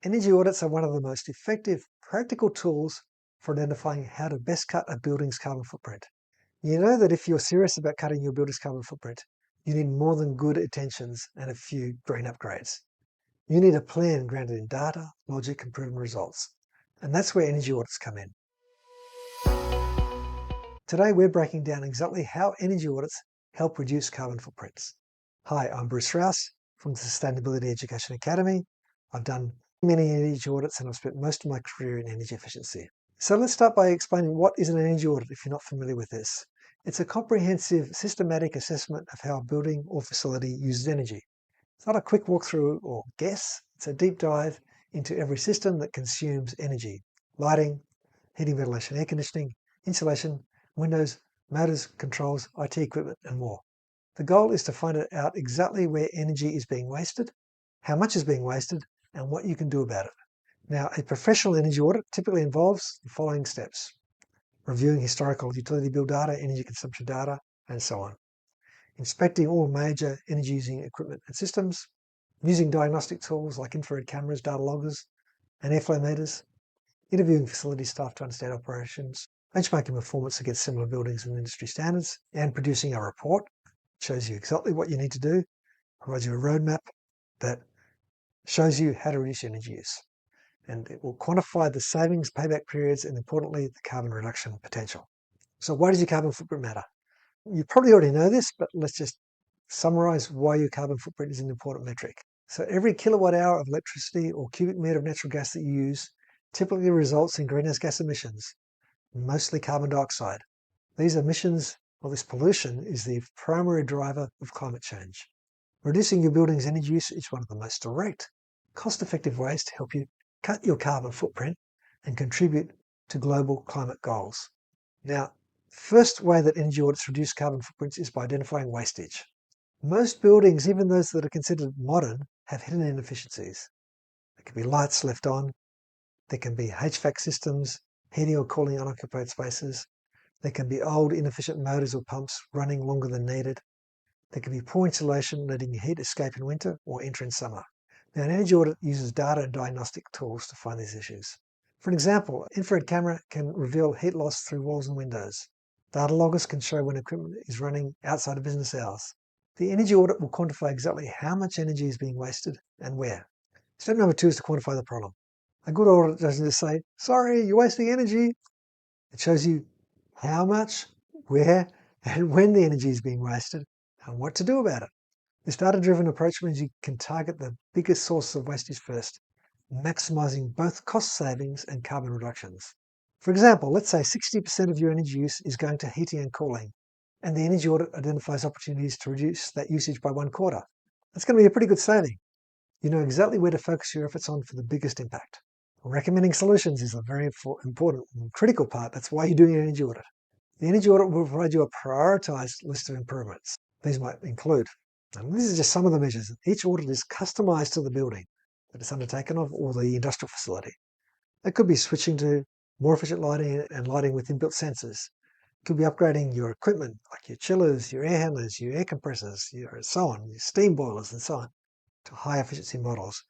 Energy audits are one of the most effective, practical tools for identifying how to best cut a building's carbon footprint. You know that if you're serious about cutting your building's carbon footprint, you need more than good intentions and a few green upgrades. You need a plan grounded in data, logic, and proven results. And that's where energy audits come in. Today, we're breaking down exactly how energy audits help reduce carbon footprints. Hi, I'm Bruce Rouse from the Sustainability Education Academy. I've done many energy audits and I've spent most of my career in energy efficiency. So let's start by explaining what is an energy audit if you're not familiar with this. It's a comprehensive, systematic assessment of how a building or facility uses energy. It's not a quick walkthrough or guess. It's a deep dive into every system that consumes energy. Lighting, heating, ventilation, air conditioning, insulation, windows, motors, controls, IT equipment, and more. The goal is to find out exactly where energy is being wasted, how much is being wasted, and what you can do about it. Now, a professional energy audit typically involves the following steps: reviewing historical utility bill data, energy consumption data, and so on. Inspecting all major energy-using equipment and systems, using diagnostic tools like infrared cameras, data loggers, and airflow meters, interviewing facility staff to understand operations, benchmarking performance against similar buildings and industry standards, and producing a report. It shows you exactly what you need to do, provides you a roadmap that shows you how to reduce energy use. And it will quantify the savings, payback periods, and importantly, the carbon reduction potential. So why does your carbon footprint matter? You probably already know this, but let's just summarize why your carbon footprint is an important metric. So every kilowatt hour of electricity or cubic meter of natural gas that you use typically results in greenhouse gas emissions, mostly carbon dioxide. These emissions, or this pollution, is the primary driver of climate change. Reducing your building's energy use is one of the most direct, cost-effective ways to help you cut your carbon footprint and contribute to global climate goals. Now, first way that energy audits reduce carbon footprints is by identifying wastage. Most buildings, even those that are considered modern, have hidden inefficiencies. There can be lights left on. There can be HVAC systems, heating or cooling unoccupied spaces. There can be old, inefficient motors or pumps running longer than needed. There can be poor insulation, letting heat escape in winter or enter in summer. Now, an energy audit uses data and diagnostic tools to find these issues. For example, an infrared camera can reveal heat loss through walls and windows. Data loggers can show when equipment is running outside of business hours. The energy audit will quantify exactly how much energy is being wasted and where. Step number 2 is to quantify the problem. A good audit doesn't just say, sorry, you're wasting energy. It shows you how much, where, and when the energy is being wasted and what to do about it. This data-driven approach means you can target the biggest sources of wastage first, maximizing both cost savings and carbon reductions. For example, let's say 60% of your energy use is going to heating and cooling, and the energy audit identifies opportunities to reduce that usage by 1/4. That's going to be a pretty good saving. You know exactly where to focus your efforts on for the biggest impact. Recommending solutions is a very important and critical part. That's why you're doing an energy audit. The energy audit will provide you a prioritized list of improvements. These might include, and this is just some of the measures, each audit is customized to the building that it's undertaken of or the industrial facility. It could be switching to more efficient lighting and lighting with inbuilt sensors. It could be upgrading your equipment, like your chillers, your air handlers, your air compressors, so on, your steam boilers and so on, to high efficiency models.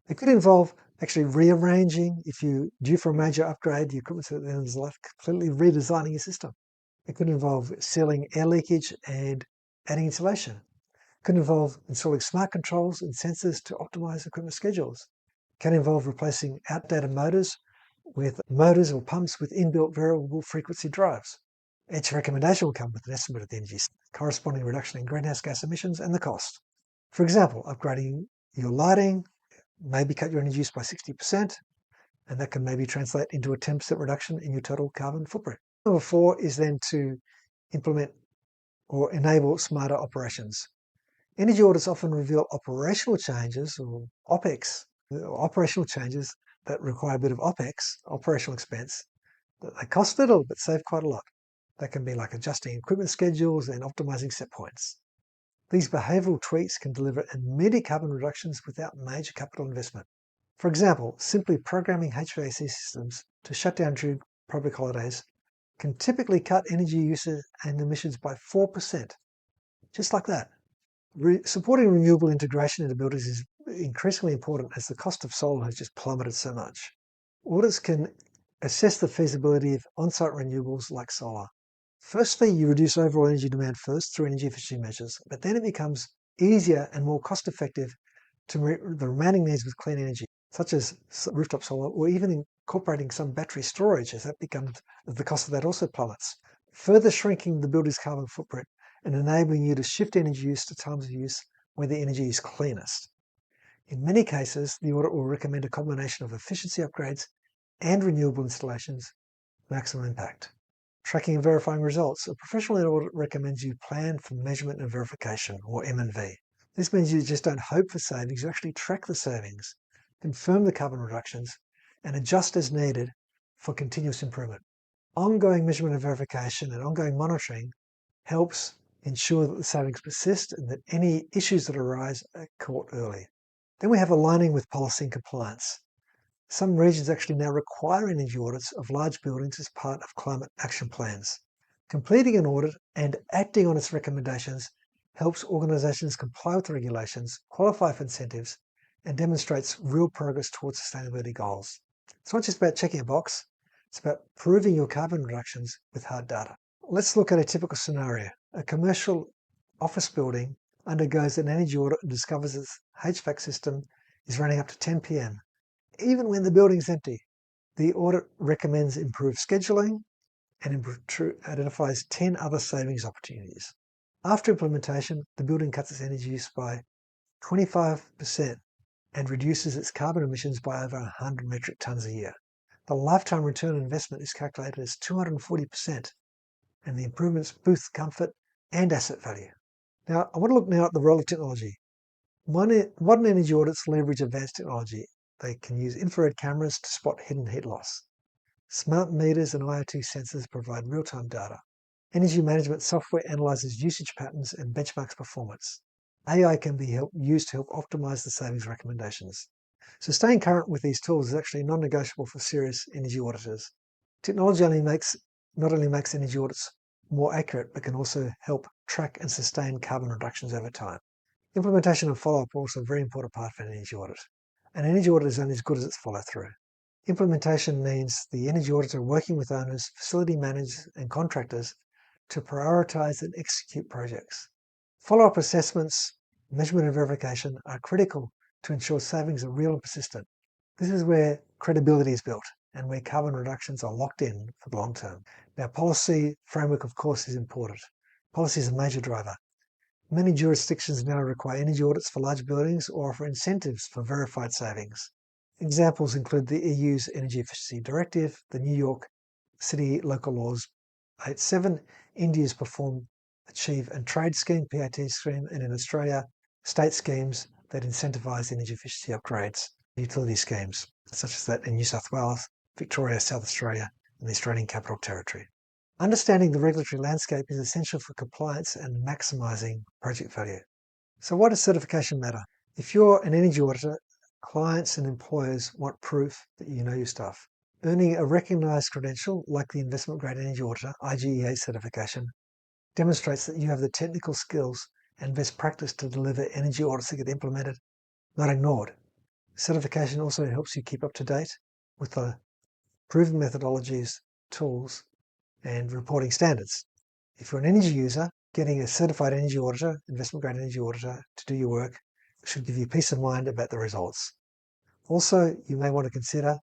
It could involve actually rearranging, if you're due for a major upgrade, your equipment's at the end of its life, completely redesigning your system. It could involve sealing air leakage and adding insulation. It could involve installing smart controls and sensors to optimize equipment schedules. It can involve replacing outdated motors with motors or pumps with inbuilt variable frequency drives. Each recommendation will come with an estimate of the energy corresponding reduction in greenhouse gas emissions and the cost. For example, upgrading your lighting maybe cut your energy use by 60%, and that can maybe translate into a 10% reduction in your total carbon footprint. Number 4 is then to implement or enable smarter operations. Energy audits often reveal operational changes or OPEX, operational changes that require a bit of OPEX, operational expense, that they cost little but save quite a lot. That can be like adjusting equipment schedules and optimizing set points. These behavioral tweaks can deliver immediate carbon reductions without major capital investment. For example, simply programming HVAC systems to shut down during public holidays can typically cut energy usage and emissions by 4%. Just like that. Supporting renewable integration into buildings increasingly important as the cost of solar has just plummeted so much. Audits can assess the feasibility of on-site renewables like solar. Firstly, you reduce overall energy demand first through energy efficiency measures, but then it becomes easier and more cost-effective to meet the remaining needs with clean energy, such as rooftop solar, or even incorporating some battery storage, as the cost of that also plummets, further shrinking the builder's carbon footprint and enabling you to shift energy use to times of use where the energy is cleanest. In many cases, the audit will recommend a combination of efficiency upgrades and renewable installations, maximum impact. Tracking and verifying results. A professional audit recommends you plan for measurement and verification, or M&V. This means you just don't hope for savings, you actually track the savings, confirm the carbon reductions, and adjust as needed for continuous improvement. Ongoing measurement and verification and ongoing monitoring helps ensure that the savings persist and that any issues that arise are caught early. Then we have aligning with policy and compliance. Some regions actually now require energy audits of large buildings as part of climate action plans. Completing an audit and acting on its recommendations helps organisations comply with regulations, qualify for incentives, and demonstrates real progress towards sustainability goals. It's not just about checking a box, it's about proving your carbon reductions with hard data. Let's look at a typical scenario. A commercial office building undergoes an energy audit and discovers its HVAC system is running up to 10 p.m. even when the building is empty. The audit recommends improved scheduling and identifies 10 other savings opportunities. After implementation, the building cuts its energy use by 25% and reduces its carbon emissions by over 100 metric tonnes a year. The lifetime return on investment is calculated as 240%, and the improvements boost comfort and asset value. Now, I want to look now at the role of technology. Modern energy audits leverage advanced technology. They can use infrared cameras to spot hidden heat loss. Smart meters and IoT sensors provide real-time data. Energy management software analyzes usage patterns and benchmarks performance. AI can be used to help optimize the savings recommendations. So staying current with these tools is actually non-negotiable for serious energy auditors. Technology not only makes energy audits more accurate, but can also help track and sustain carbon reductions over time. Implementation and follow-up are also a very important part of an energy audit. An energy audit is only as good as its follow-through. Implementation means the energy auditor working with owners, facility managers, and contractors to prioritise and execute projects. Follow-up assessments, measurement and verification are critical to ensure savings are real and persistent. This is where credibility is built and where carbon reductions are locked in for the long term. Now, policy framework, of course, is important. Policy is a major driver. Many jurisdictions now require energy audits for large buildings or offer incentives for verified savings. Examples include the EU's Energy Efficiency Directive, the New York City Local Laws 87, India's Perform, Achieve and Trade Scheme, PAT scheme, and in Australia, state schemes that incentivise energy efficiency upgrades, utility schemes, such as that in New South Wales, Victoria, South Australia, and the Australian Capital Territory. Understanding the regulatory landscape is essential for compliance and maximising project value. So why does certification matter? If you're an energy auditor, clients and employers want proof that you know your stuff. Earning a recognised credential like the Investment Grade Energy Auditor IGEA certification demonstrates that you have the technical skills and best practice to deliver energy audits that get implemented, not ignored. Certification also helps you keep up to date with the proven methodologies, tools, and reporting standards. If you're an energy user, getting a certified energy auditor, investment grade energy auditor, to do your work should give you peace of mind about the results. Also, you may want to consider,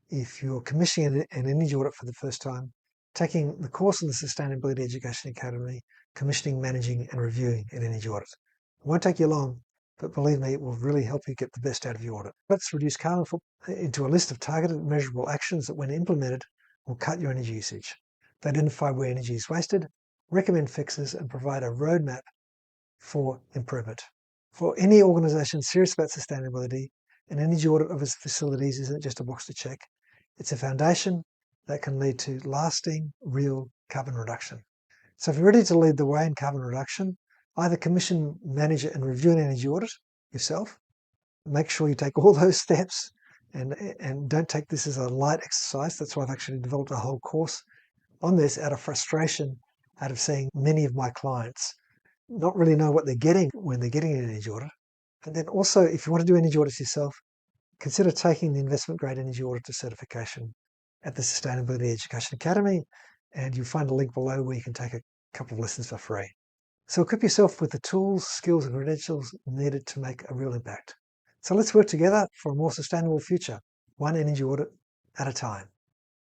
if you're commissioning an energy audit for the first time, taking the course in the Sustainability Education Academy, Commissioning, Managing and Reviewing an Energy Audit. It won't take you long, but believe me, it will really help you get the best out of your audit. Let's reduce carbon footprint into a list of targeted measurable actions that, when implemented, will cut your energy usage. They identify where energy is wasted, recommend fixes, and provide a roadmap for improvement. For any organisation serious about sustainability, an energy audit of its facilities isn't just a box to check. It's a foundation that can lead to lasting, real carbon reduction. So if you're ready to lead the way in carbon reduction, either commission, manage, and review an energy audit yourself. Make sure you take all those steps and don't take this as a light exercise. That's why I've actually developed a whole course on this out of frustration, out of seeing many of my clients not really know what they're getting when they're getting an energy audit. And then also, if you want to do energy audits yourself, consider taking the investment grade energy auditor certification at the Sustainability Education Academy, and you'll find a link below where you can take a couple of lessons for free. So equip yourself with the tools, skills, and credentials needed to make a real impact. So let's work together for a more sustainable future, one energy audit at a time.